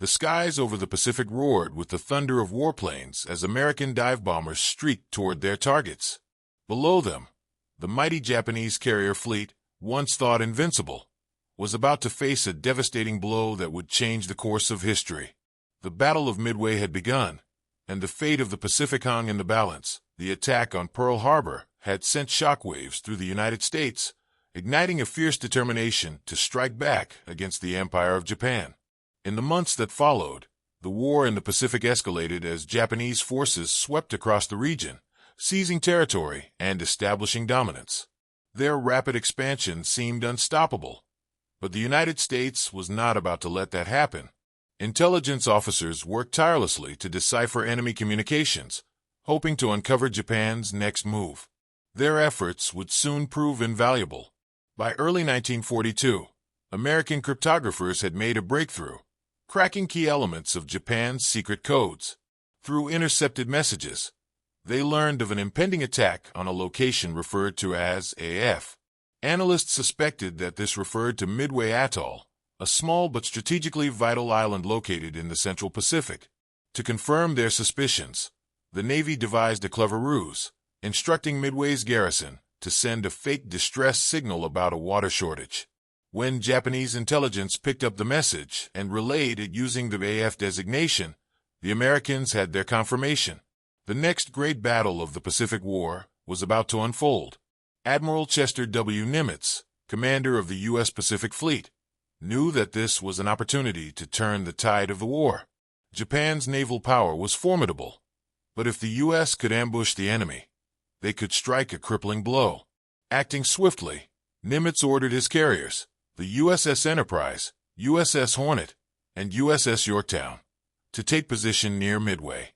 The skies over the Pacific roared with the thunder of warplanes as American dive bombers streaked toward their targets. Below them, the mighty Japanese carrier fleet, once thought invincible, was about to face a devastating blow that would change the course of history. The Battle of Midway had begun, and the fate of the Pacific hung in the balance. The attack on Pearl Harbor had sent shockwaves through the United States, igniting a fierce determination to strike back against the Empire of Japan. In the months that followed, the war in the Pacific escalated as Japanese forces swept across the region, seizing territory and establishing dominance. Their rapid expansion seemed unstoppable, but the United States was not about to let that happen. Intelligence officers worked tirelessly to decipher enemy communications, hoping to uncover Japan's next move. Their efforts would soon prove invaluable. By early 1942, American cryptographers had made a breakthrough, cracking key elements of Japan's secret codes. Through intercepted messages, they learned of an impending attack on a location referred to as AF. Analysts suspected that this referred to Midway Atoll, a small but strategically vital island located in the Central Pacific. To confirm their suspicions, the Navy devised a clever ruse, instructing Midway's garrison to send a fake distress signal about a water shortage. When Japanese intelligence picked up the message and relayed it using the AF designation, the Americans had their confirmation. The next great battle of the Pacific War was about to unfold. Admiral Chester W. Nimitz, commander of the U.S. Pacific Fleet, knew that this was an opportunity to turn the tide of the war. Japan's naval power was formidable, but if the U.S. could ambush the enemy, they could strike a crippling blow. Acting swiftly, Nimitz ordered his carriers, the USS Enterprise, USS Hornet, and USS Yorktown, to take position near Midway.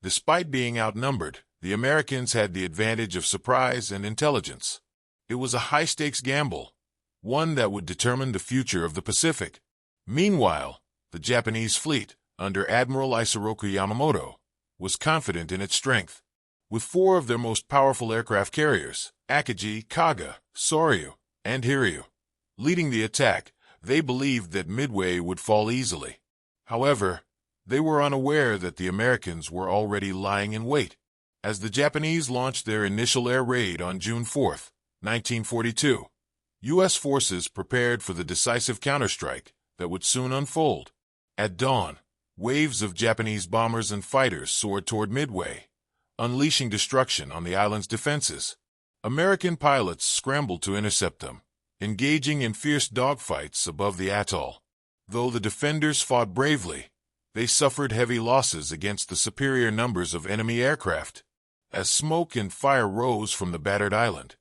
Despite being outnumbered, the Americans had the advantage of surprise and intelligence. It was a high-stakes gamble, one that would determine the future of the Pacific. Meanwhile, the Japanese fleet, under Admiral Isoroku Yamamoto, was confident in its strength. With four of their most powerful aircraft carriers, Akagi, Kaga, Soryu, and Hiryu, leading the attack, they believed that Midway would fall easily. However, they were unaware that the Americans were already lying in wait. As the Japanese launched their initial air raid on June 4, 1942, U.S. forces prepared for the decisive counterstrike that would soon unfold. At dawn, waves of Japanese bombers and fighters soared toward Midway, unleashing destruction on the island's defenses. American pilots scrambled to intercept them, engaging in fierce dogfights above the atoll. Though the defenders fought bravely, they suffered heavy losses against the superior numbers of enemy aircraft. As smoke and fire rose from the battered island,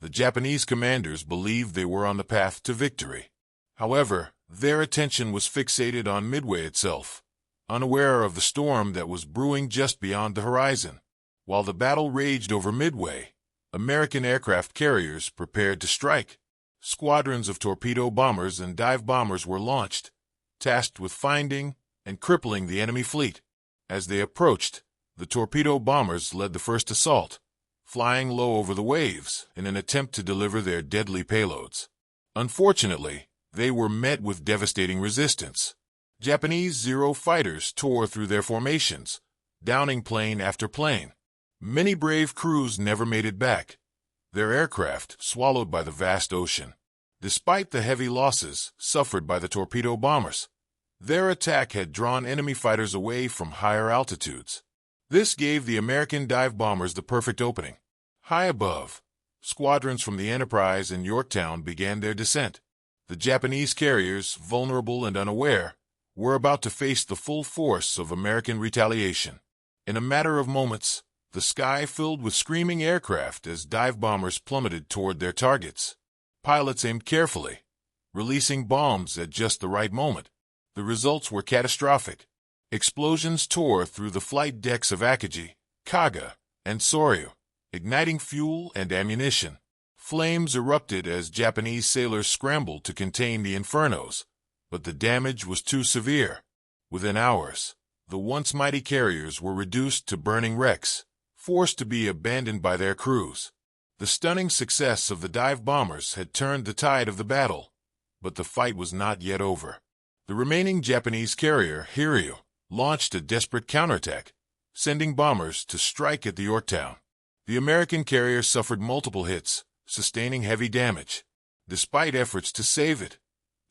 the Japanese commanders believed they were on the path to victory. However, their attention was fixated on Midway itself, unaware of the storm that was brewing just beyond the horizon. While the battle raged over Midway, American aircraft carriers prepared to strike. Squadrons of torpedo bombers and dive bombers were launched, tasked with finding and crippling the enemy fleet. As they approached, the torpedo bombers led the first assault, flying low over the waves in an attempt to deliver their deadly payloads. Unfortunately, they were met with devastating resistance. Japanese Zero fighters tore through their formations, downing plane after plane. Many brave crews never made it back, their aircraft swallowed by the vast ocean. Despite the heavy losses suffered by the torpedo bombers, their attack had drawn enemy fighters away from higher altitudes. This gave the American dive bombers the perfect opening. High above, squadrons from the Enterprise and Yorktown began their descent. The Japanese carriers, vulnerable and unaware, were about to face the full force of American retaliation. In a matter of moments, the sky filled with screaming aircraft as dive bombers plummeted toward their targets. Pilots aimed carefully, releasing bombs at just the right moment. The results were catastrophic. Explosions tore through the flight decks of Akagi, Kaga, and Soryu, igniting fuel and ammunition. Flames erupted as Japanese sailors scrambled to contain the infernos, but the damage was too severe. Within hours, the once mighty carriers were reduced to burning wrecks, forced to be abandoned by their crews. The stunning success of the dive bombers had turned the tide of the battle, but the fight was not yet over. The remaining Japanese carrier, Hiryu, launched a desperate counterattack, sending bombers to strike at the Yorktown. The American carrier suffered multiple hits, sustaining heavy damage. Despite efforts to save it,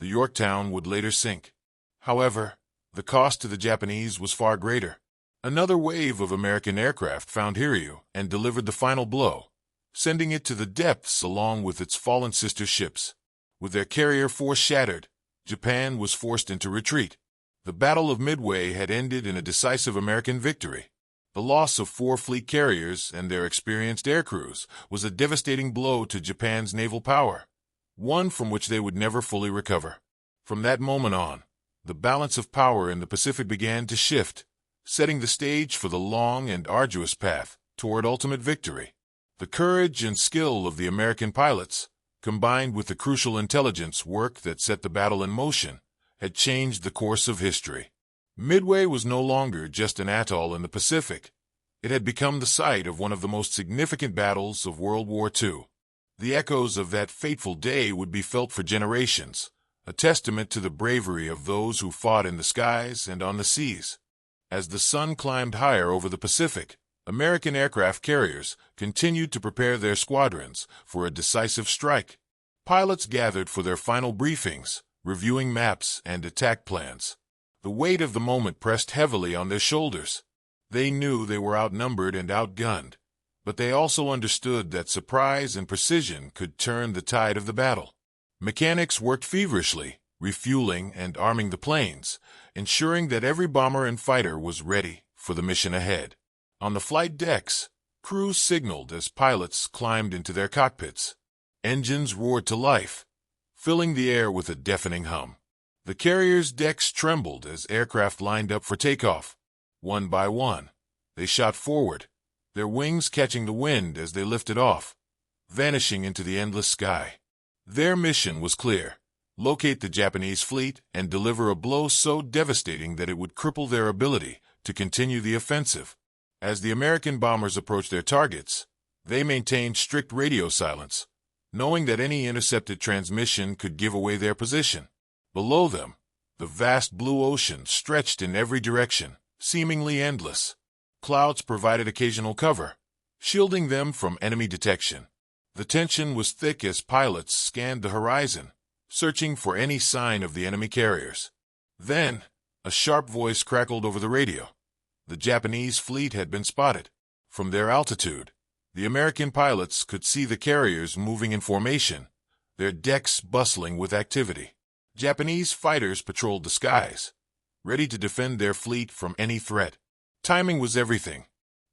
the Yorktown would later sink. However, the cost to the Japanese was far greater. Another wave of American aircraft found Hiryu and delivered the final blow, sending it to the depths along with its fallen sister ships. With their carrier force shattered, Japan was forced into retreat. The Battle of Midway had ended in a decisive American victory. The loss of 4 fleet carriers and their experienced air crews was a devastating blow to Japan's naval power, one from which they would never fully recover. From that moment on, the balance of power in the Pacific began to shift, setting the stage for the long and arduous path toward ultimate victory. The courage and skill of the American pilots, combined with the crucial intelligence work that set the battle in motion, had changed the course of history. Midway was no longer just an atoll in the Pacific. It had become the site of one of the most significant battles of World War II. The echoes of that fateful day would be felt for generations, a testament to the bravery of those who fought in the skies and on the seas. As the sun climbed higher over the Pacific, American aircraft carriers continued to prepare their squadrons for a decisive strike. Pilots gathered for their final briefings, reviewing maps and attack plans. The weight of the moment pressed heavily on their shoulders. They knew they were outnumbered and outgunned, but they also understood that surprise and precision could turn the tide of the battle. Mechanics worked feverishly, refueling and arming the planes, ensuring that every bomber and fighter was ready for the mission ahead. On the flight decks, crews signaled as pilots climbed into their cockpits. Engines roared to life, filling the air with a deafening hum. The carrier's decks trembled as aircraft lined up for takeoff. One by one, they shot forward, their wings catching the wind as they lifted off, vanishing into the endless sky. Their mission was clear: locate the Japanese fleet and deliver a blow so devastating that it would cripple their ability to continue the offensive. As the American bombers approached their targets, they maintained strict radio silence, knowing that any intercepted transmission could give away their position. Below them, the vast blue ocean stretched in every direction, seemingly endless. Clouds provided occasional cover, shielding them from enemy detection. The tension was thick as pilots scanned the horizon, searching for any sign of the enemy carriers. Then, a sharp voice crackled over the radio. The Japanese fleet had been spotted. From their altitude, the American pilots could see the carriers moving in formation, their decks bustling with activity. Japanese fighters patrolled the skies, ready to defend their fleet from any threat. Timing was everything.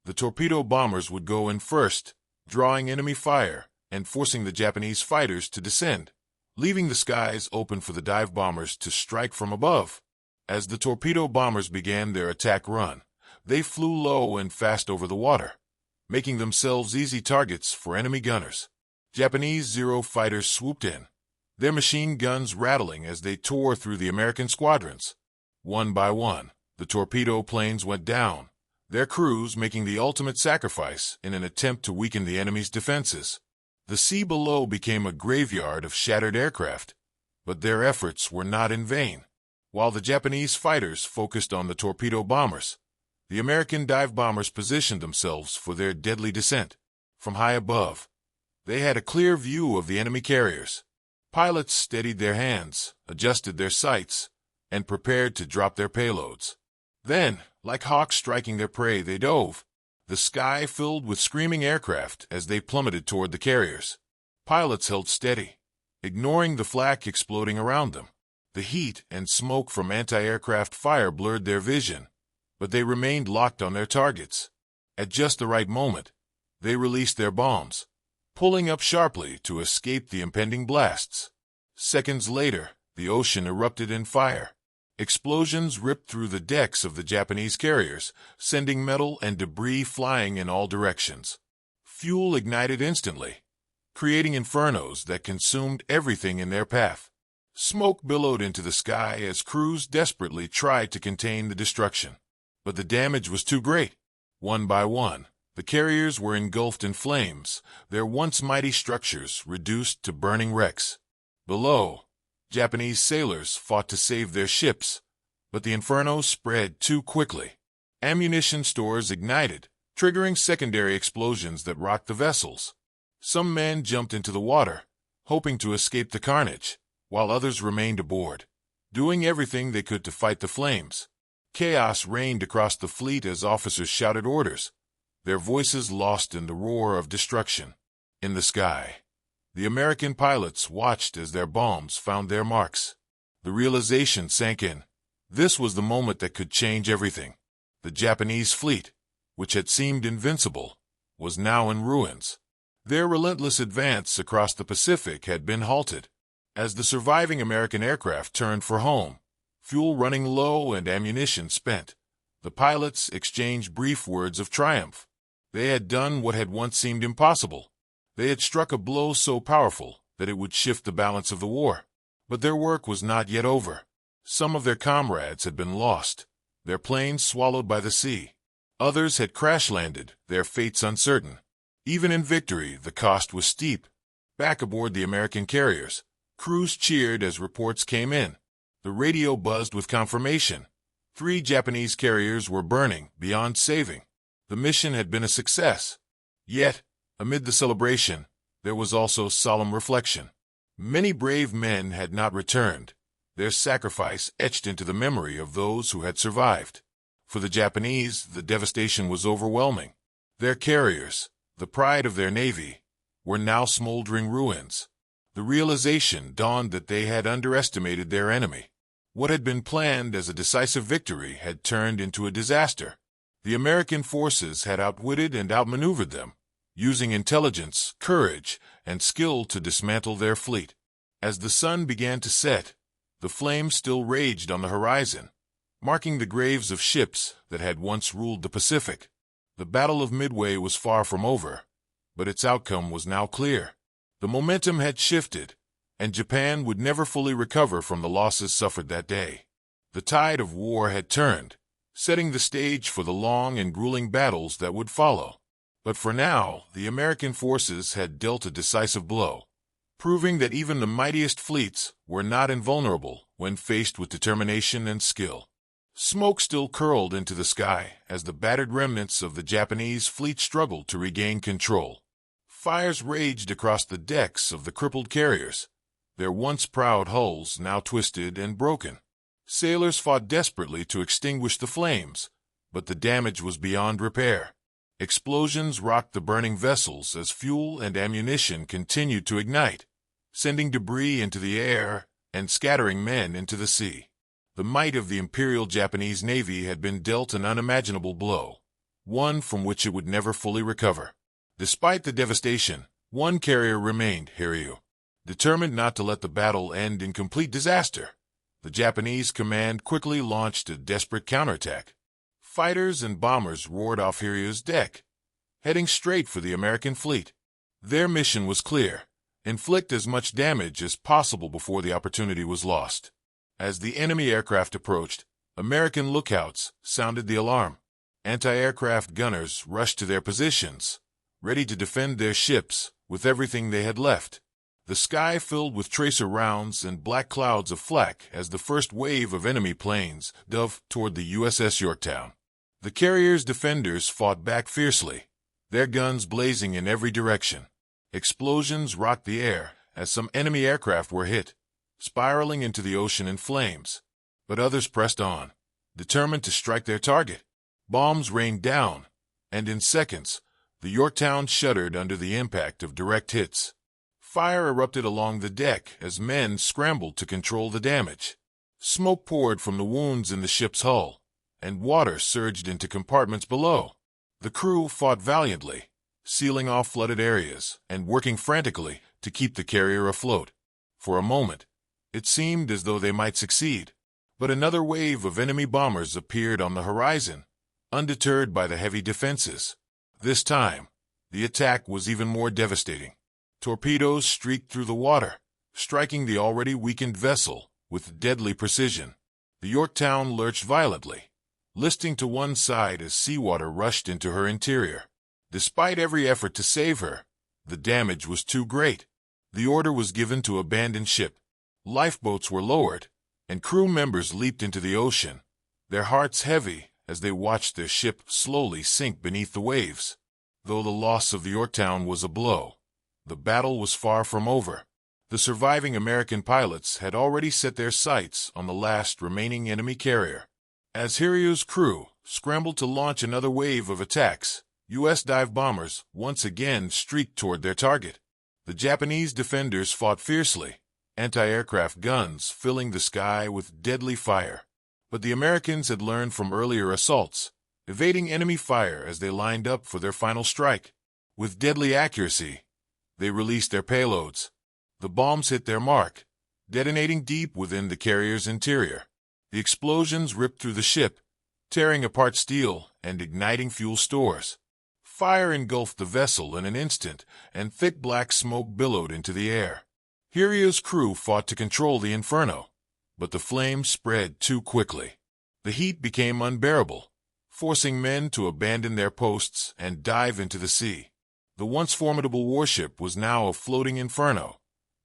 The torpedo bombers would go in first, drawing enemy fire and forcing the Japanese fighters to descend, leaving the skies open for the dive bombers to strike from above. As the torpedo bombers began their attack run, they flew low and fast over the water, making themselves easy targets for enemy gunners. Japanese Zero fighters swooped in, their machine guns rattling as they tore through the American squadrons. One by one, the torpedo planes went down, their crews making the ultimate sacrifice in an attempt to weaken the enemy's defenses. The sea below became a graveyard of shattered aircraft, but their efforts were not in vain. While the Japanese fighters focused on the torpedo bombers, the American dive bombers positioned themselves for their deadly descent. From high above, they had a clear view of the enemy carriers. Pilots steadied their hands, adjusted their sights, and prepared to drop their payloads. Then, like hawks striking their prey, they dove, the sky filled with screaming aircraft as they plummeted toward the carriers. Pilots held steady, ignoring the flak exploding around them. The heat and smoke from anti-aircraft fire blurred their vision, but they remained locked on their targets. At just the right moment, they released their bombs, pulling up sharply to escape the impending blasts. Seconds later, the ocean erupted in fire. Explosions ripped through the decks of the Japanese carriers, sending metal and debris flying in all directions. Fuel ignited instantly, creating infernos that consumed everything in their path. Smoke billowed into the sky as crews desperately tried to contain the destruction. But the damage was too great. One by one, the carriers were engulfed in flames, their once mighty structures reduced to burning wrecks. Below, Japanese sailors fought to save their ships, but the inferno spread too quickly. Ammunition stores ignited, triggering secondary explosions that rocked the vessels. Some men jumped into the water, hoping to escape the carnage, while others remained aboard, doing everything they could to fight the flames. Chaos reigned across the fleet as officers shouted orders, their voices lost in the roar of destruction. In the sky, the American pilots watched as their bombs found their marks. The realization sank in. This was the moment that could change everything. The Japanese fleet, which had seemed invincible, was now in ruins. Their relentless advance across the Pacific had been halted. As the surviving American aircraft turned for home, fuel running low and ammunition spent, the pilots exchanged brief words of triumph. They had done what had once seemed impossible. They had struck a blow so powerful that it would shift the balance of the war. But their work was not yet over. Some of their comrades had been lost, their planes swallowed by the sea. Others had crash-landed, their fates uncertain. Even in victory, the cost was steep. Back aboard the American carriers, crews cheered as reports came in. The radio buzzed with confirmation. 3 Japanese carriers were burning beyond saving. The mission had been a success. Yet, amid the celebration, there was also solemn reflection. Many brave men had not returned, their sacrifice etched into the memory of those who had survived. For the Japanese, the devastation was overwhelming. Their carriers, the pride of their navy, were now smoldering ruins. The realization dawned that they had underestimated their enemy. What had been planned as a decisive victory had turned into a disaster. The American forces had outwitted and outmaneuvered them, using intelligence, courage, and skill to dismantle their fleet. As the sun began to set, the flames still raged on the horizon, marking the graves of ships that had once ruled the Pacific. The Battle of Midway was far from over, but its outcome was now clear. The momentum had shifted, and Japan would never fully recover from the losses suffered that day. The tide of war had turned, setting the stage for the long and grueling battles that would follow. But for now, the American forces had dealt a decisive blow, proving that even the mightiest fleets were not invulnerable when faced with determination and skill. Smoke still curled into the sky as the battered remnants of the Japanese fleet struggled to regain control. Fires raged across the decks of the crippled carriers, their once proud hulls now twisted and broken. Sailors fought desperately to extinguish the flames, but the damage was beyond repair. Explosions rocked the burning vessels as fuel and ammunition continued to ignite, sending debris into the air and scattering men into the sea. The might of the Imperial Japanese Navy had been dealt an unimaginable blow, one from which it would never fully recover. Despite the devastation, one carrier remained, Hiryu. Determined not to let the battle end in complete disaster, the Japanese command quickly launched a desperate counterattack. Fighters and bombers roared off Hiryu's deck, heading straight for the American fleet. Their mission was clear: inflict as much damage as possible before the opportunity was lost. As the enemy aircraft approached, American lookouts sounded the alarm. Anti-aircraft gunners rushed to their positions, ready to defend their ships with everything they had left. The sky filled with tracer rounds and black clouds of flak as the first wave of enemy planes dove toward the USS Yorktown. The carrier's defenders fought back fiercely, their guns blazing in every direction. Explosions rocked the air as some enemy aircraft were hit, spiraling into the ocean in flames. But others pressed on, determined to strike their target. Bombs rained down, and in seconds, the Yorktown shuddered under the impact of direct hits. Fire erupted along the deck as men scrambled to control the damage. Smoke poured from the wounds in the ship's hull, and water surged into compartments below. The crew fought valiantly, sealing off flooded areas and working frantically to keep the carrier afloat. For a moment, it seemed as though they might succeed, but another wave of enemy bombers appeared on the horizon, undeterred by the heavy defenses. This time, the attack was even more devastating. Torpedoes streaked through the water, striking the already weakened vessel with deadly precision. The Yorktown lurched violently, listing to one side as seawater rushed into her interior. Despite every effort to save her, the damage was too great. The order was given to abandon ship. Lifeboats were lowered, and crew members leaped into the ocean, their hearts heavy as they watched their ship slowly sink beneath the waves. Though the loss of the Yorktown was a blow, the battle was far from over. The surviving American pilots had already set their sights on the last remaining enemy carrier. As Hiryu's crew scrambled to launch another wave of attacks, U.S. dive bombers once again streaked toward their target. The Japanese defenders fought fiercely, anti-aircraft guns filling the sky with deadly fire. But the Americans had learned from earlier assaults, evading enemy fire as they lined up for their final strike. With deadly accuracy, they released their payloads. The bombs hit their mark, detonating deep within the carrier's interior. The explosions ripped through the ship, tearing apart steel and igniting fuel stores. Fire engulfed the vessel in an instant, and thick black smoke billowed into the air. Hiryu's crew fought to control the inferno, but the flames spread too quickly. The heat became unbearable, forcing men to abandon their posts and dive into the sea. The once formidable warship was now a floating inferno,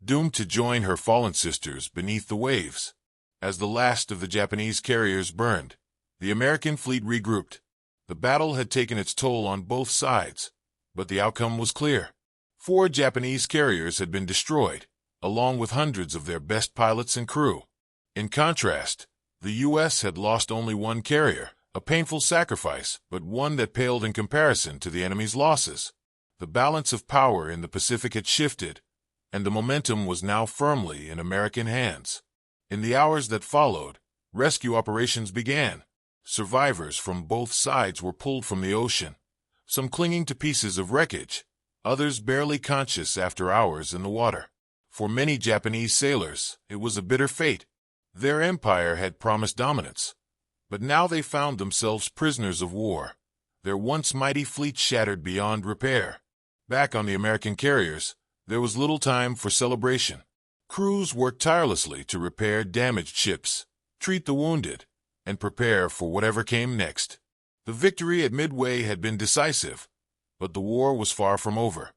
doomed to join her fallen sisters beneath the waves. As the last of the Japanese carriers burned, the American fleet regrouped. The battle had taken its toll on both sides, but the outcome was clear. 4 Japanese carriers had been destroyed, along with hundreds of their best pilots and crew. In contrast, the U.S. had lost only 1 carrier, a painful sacrifice, but one that paled in comparison to the enemy's losses. The balance of power in the Pacific had shifted, and the momentum was now firmly in American hands. In the hours that followed, rescue operations began. Survivors from both sides were pulled from the ocean, some clinging to pieces of wreckage, others barely conscious after hours in the water. For many Japanese sailors, it was a bitter fate. Their empire had promised dominance, but now they found themselves prisoners of war, their once mighty fleet shattered beyond repair. Back on the American carriers, there was little time for celebration. Crews worked tirelessly to repair damaged ships, treat the wounded, and prepare for whatever came next. The victory at Midway had been decisive, but the war was far from over.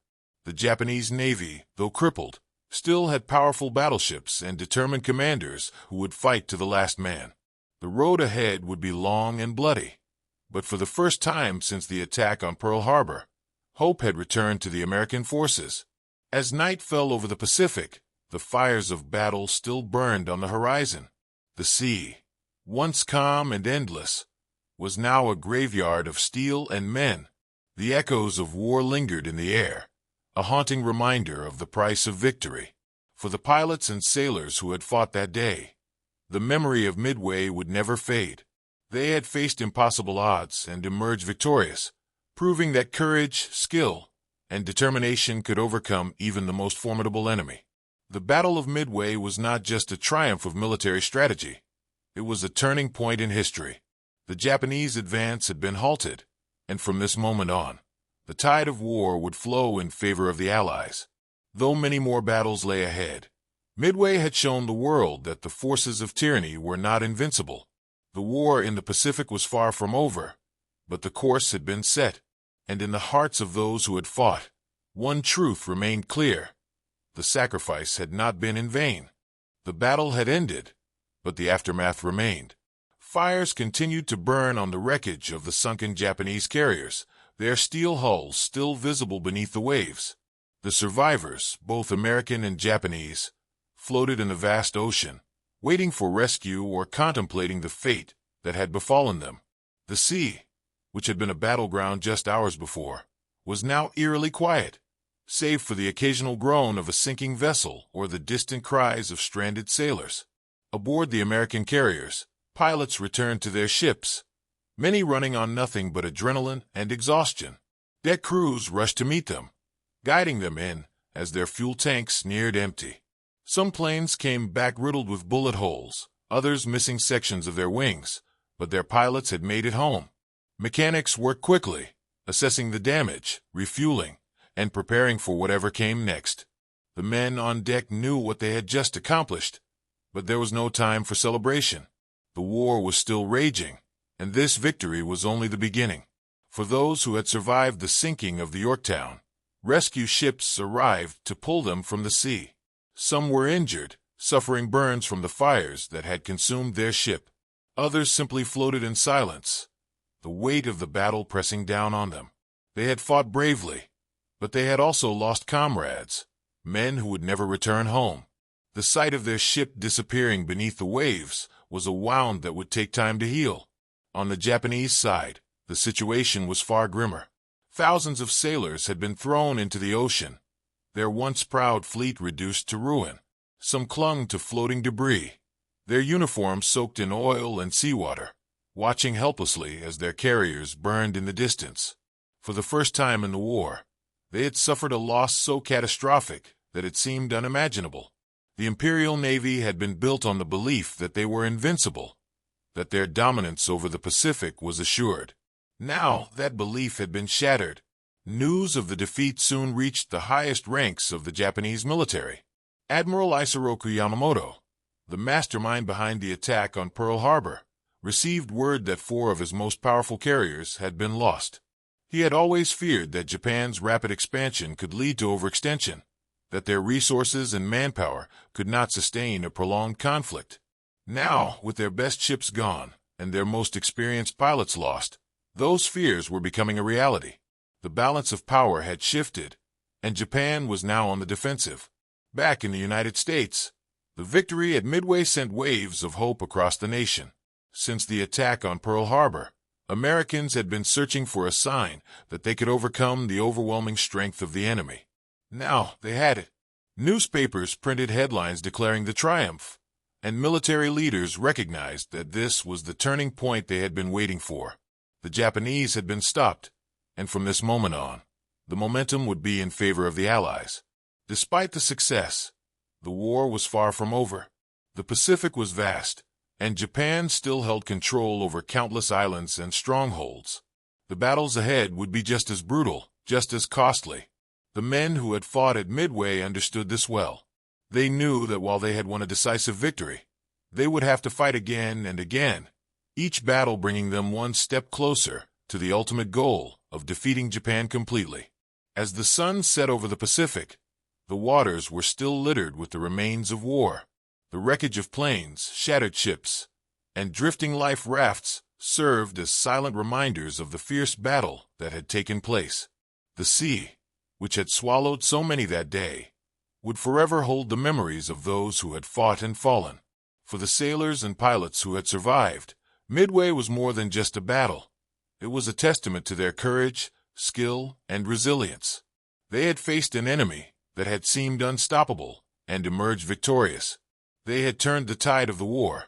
The Japanese Navy, though crippled, still had powerful battleships and determined commanders who would fight to the last man. The road ahead would be long and bloody, but for the first time since the attack on Pearl Harbor, hope had returned to the American forces. As night fell over the Pacific, the fires of battle still burned on the horizon. The sea, once calm and endless, was now a graveyard of steel and men. The echoes of war lingered in the air, a haunting reminder of the price of victory. For the pilots and sailors who had fought that day, the memory of Midway would never fade. They had faced impossible odds and emerged victorious, proving that courage, skill, and determination could overcome even the most formidable enemy. The Battle of Midway was not just a triumph of military strategy. It was a turning point in history. The Japanese advance had been halted, and from this moment on, the tide of war would flow in favor of the Allies. Though many more battles lay ahead, Midway had shown the world that the forces of tyranny were not invincible. The war in the Pacific was far from over, but the course had been set, and in the hearts of those who had fought, one truth remained clear. The sacrifice had not been in vain. The battle had ended, but the aftermath remained. Fires continued to burn on the wreckage of the sunken Japanese carriers, their steel hulls still visible beneath the waves. The survivors, both American and Japanese, floated in the vast ocean, waiting for rescue or contemplating the fate that had befallen them. The sea, which had been a battleground just hours before, was now eerily quiet, save for the occasional groan of a sinking vessel or the distant cries of stranded sailors. Aboard the American carriers, pilots returned to their ships, many running on nothing but adrenaline and exhaustion. Deck crews rushed to meet them, guiding them in as their fuel tanks neared empty. Some planes came back riddled with bullet holes, others missing sections of their wings, but their pilots had made it home. Mechanics worked quickly, assessing the damage, refueling, and preparing for whatever came next. The men on deck knew what they had just accomplished, but there was no time for celebration. The war was still raging, and this victory was only the beginning. For those who had survived the sinking of the Yorktown, rescue ships arrived to pull them from the sea. Some were injured, suffering burns from the fires that had consumed their ship. Others simply floated in silence, the weight of the battle pressing down on them. They had fought bravely, but they had also lost comrades, men who would never return home. The sight of their ship disappearing beneath the waves was a wound that would take time to heal. On the Japanese side, the situation was far grimmer. Thousands of sailors had been thrown into the ocean, their once proud fleet reduced to ruin. Some clung to floating debris, their uniforms soaked in oil and seawater, watching helplessly as their carriers burned in the distance. For the first time in the war, they had suffered a loss so catastrophic that it seemed unimaginable. The Imperial Navy had been built on the belief that they were invincible, that their dominance over the Pacific was assured. Now that belief had been shattered. News of the defeat soon reached the highest ranks of the Japanese military. Admiral Isoroku Yamamoto, the mastermind behind the attack on Pearl Harbor, received word that 4 of his most powerful carriers had been lost. He had always feared that Japan's rapid expansion could lead to overextension, that their resources and manpower could not sustain a prolonged conflict. Now, with their best ships gone and their most experienced pilots lost, those fears were becoming a reality. The balance of power had shifted, and Japan was now on the defensive. Back in the United States, the victory at Midway sent waves of hope across the nation. Since the attack on Pearl Harbor, Americans had been searching for a sign that they could overcome the overwhelming strength of the enemy. Now they had it. Newspapers printed headlines declaring the triumph, and military leaders recognized that this was the turning point they had been waiting for. The Japanese had been stopped, and from this moment on, the momentum would be in favor of the Allies. Despite the success, the war was far from over. The Pacific was vast, and Japan still held control over countless islands and strongholds. The battles ahead would be just as brutal, just as costly. The men who had fought at Midway understood this well. They knew that while they had won a decisive victory, they would have to fight again and again, each battle bringing them one step closer to the ultimate goal of defeating Japan completely. As the sun set over the Pacific, the waters were still littered with the remains of war. The wreckage of planes, shattered ships, and drifting life rafts served as silent reminders of the fierce battle that had taken place. The sea, which had swallowed so many that day, would forever hold the memories of those who had fought and fallen. For the sailors and pilots who had survived, Midway was more than just a battle. It was a testament to their courage, skill, and resilience. They had faced an enemy that had seemed unstoppable and emerged victorious. They had turned the tide of the war,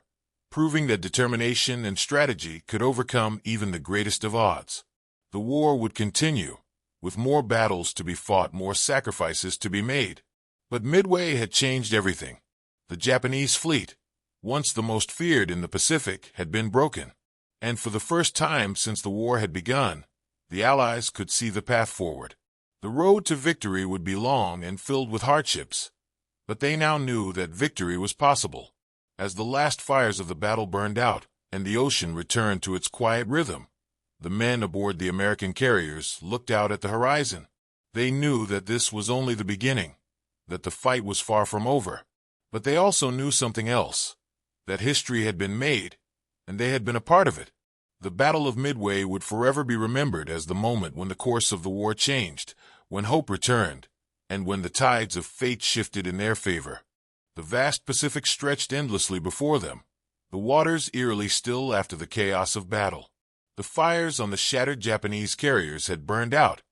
proving that determination and strategy could overcome even the greatest of odds. The war would continue, with more battles to be fought, more sacrifices to be made. But Midway had changed everything. The Japanese fleet, once the most feared in the Pacific, had been broken. And for the first time since the war had begun, the Allies could see the path forward. The road to victory would be long and filled with hardships, but they now knew that victory was possible. As the last fires of the battle burned out and the ocean returned to its quiet rhythm, the men aboard the American carriers looked out at the horizon. They knew that this was only the beginning, that the fight was far from over. But they also knew something else, that history had been made, and they had been a part of it. The Battle of Midway would forever be remembered as the moment when the course of the war changed, when hope returned, and when the tides of fate shifted in their favor. The vast Pacific stretched endlessly before them, the waters eerily still after the chaos of battle. The fires on the shattered Japanese carriers had burned out,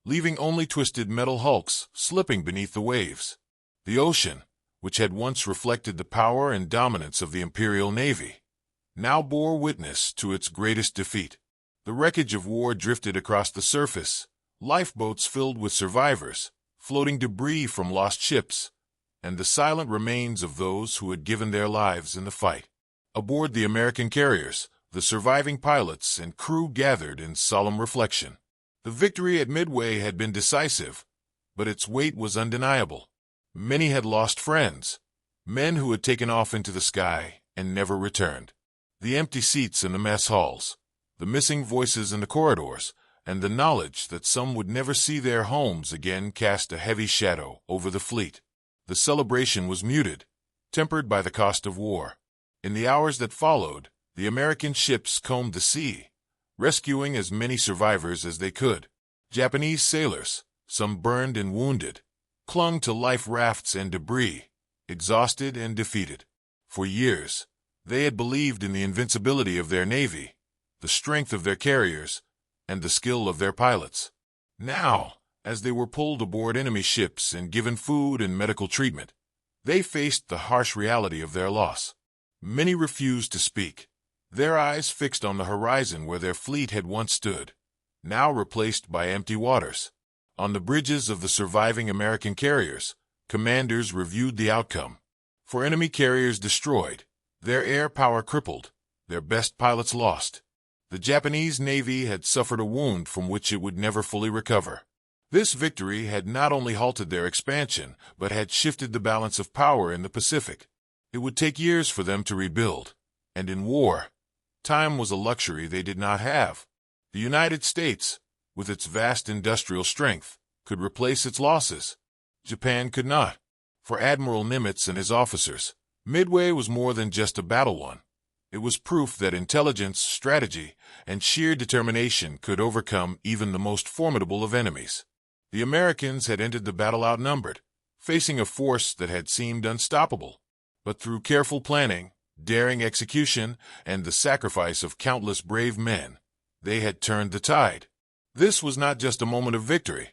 leaving only twisted metal hulks slipping beneath the waves. The ocean, which had once reflected the power and dominance of the Imperial Navy, now bore witness to its greatest defeat. The wreckage of war drifted across the surface, lifeboats filled with survivors, floating debris from lost ships, and the silent remains of those who had given their lives in the fight. Aboard the American carriers, the surviving pilots and crew gathered in solemn reflection. The victory at Midway had been decisive, but its weight was undeniable. Many had lost friends, men who had taken off into the sky and never returned. The empty seats in the mess halls, the missing voices in the corridors, and the knowledge that some would never see their homes again cast a heavy shadow over the fleet. The celebration was muted, tempered by the cost of war. In the hours that followed, the American ships combed the sea, rescuing as many survivors as they could. Japanese sailors, some burned and wounded, clung to life rafts and debris, exhausted and defeated. For years, they had believed in the invincibility of their navy, the strength of their carriers, and the skill of their pilots. Now, as they were pulled aboard enemy ships and given food and medical treatment, they faced the harsh reality of their loss. Many refused to speak, their eyes fixed on the horizon where their fleet had once stood, now replaced by empty waters. On the bridges of the surviving American carriers, commanders reviewed the outcome. For enemy carriers destroyed, their air power crippled, their best pilots lost, the Japanese Navy had suffered a wound from which it would never fully recover. This victory had not only halted their expansion, but had shifted the balance of power in the Pacific. It would take years for them to rebuild, and in war, time was a luxury they did not have. The United States, with its vast industrial strength, could replace its losses. Japan could not. For Admiral Nimitz and his officers, Midway was more than just a battle won. It was proof that intelligence, strategy, and sheer determination could overcome even the most formidable of enemies. The Americans had entered the battle outnumbered, facing a force that had seemed unstoppable. But through careful planning, daring execution, and the sacrifice of countless brave men, they had turned the tide. This was not just a moment of victory.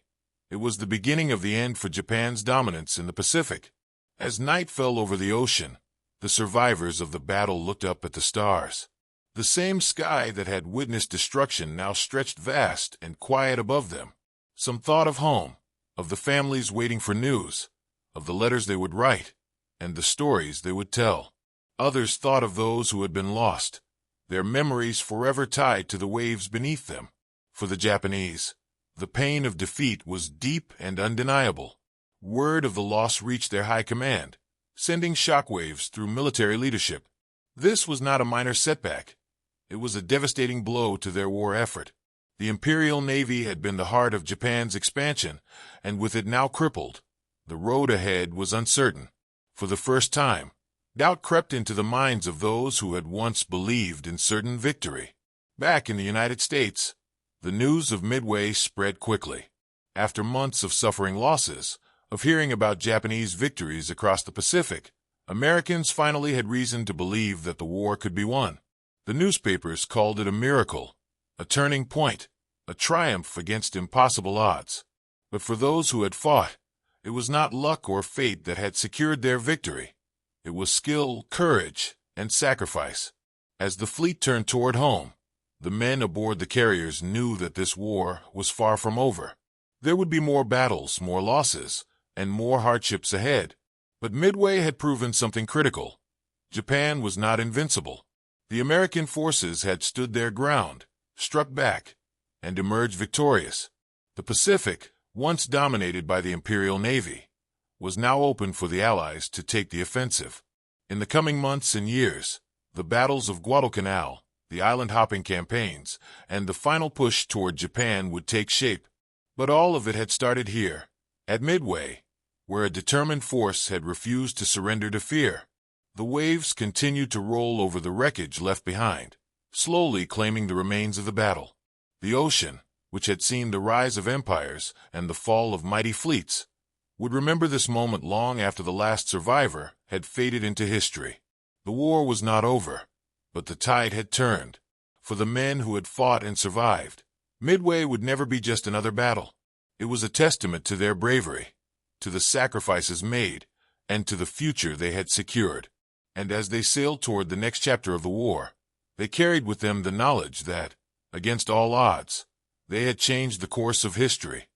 It was the beginning of the end for Japan's dominance in the Pacific. As night fell over the ocean, the survivors of the battle looked up at the stars. The same sky that had witnessed destruction now stretched vast and quiet above them. Some thought of home, of the families waiting for news, of the letters they would write, and the stories they would tell. Others thought of those who had been lost, their memories forever tied to the waves beneath them. For the Japanese, the pain of defeat was deep and undeniable. Word of the loss reached their high command, sending shockwaves through military leadership. This was not a minor setback. It was a devastating blow to their war effort. The Imperial Navy had been the heart of Japan's expansion, and with it now crippled, the road ahead was uncertain. For the first time, doubt crept into the minds of those who had once believed in certain victory. Back in the United States, the news of Midway spread quickly. After months of suffering losses, of hearing about Japanese victories across the Pacific, Americans finally had reason to believe that the war could be won. The newspapers called it a miracle, a turning point, a triumph against impossible odds. But for those who had fought, it was not luck or fate that had secured their victory. It was skill, courage, and sacrifice. As the fleet turned toward home, the men aboard the carriers knew that this war was far from over. There would be more battles, more losses, and more hardships ahead. But Midway had proven something critical. Japan was not invincible. The American forces had stood their ground, struck back, and emerged victorious. The Pacific, once dominated by the Imperial Navy, was now open for the Allies to take the offensive. In the coming months and years, the battles of Guadalcanal, the island-hopping campaigns, and the final push toward Japan would take shape. But all of it had started here, at Midway, where a determined force had refused to surrender to fear. The waves continued to roll over the wreckage left behind, slowly claiming the remains of the battle. The ocean, which had seen the rise of empires and the fall of mighty fleets, would remember this moment long after the last survivor had faded into history. The war was not over, but the tide had turned. For the men who had fought and survived, Midway would never be just another battle. It was a testament to their bravery, to the sacrifices made, and to the future they had secured. And as they sailed toward the next chapter of the war, they carried with them the knowledge that, against all odds, they had changed the course of history.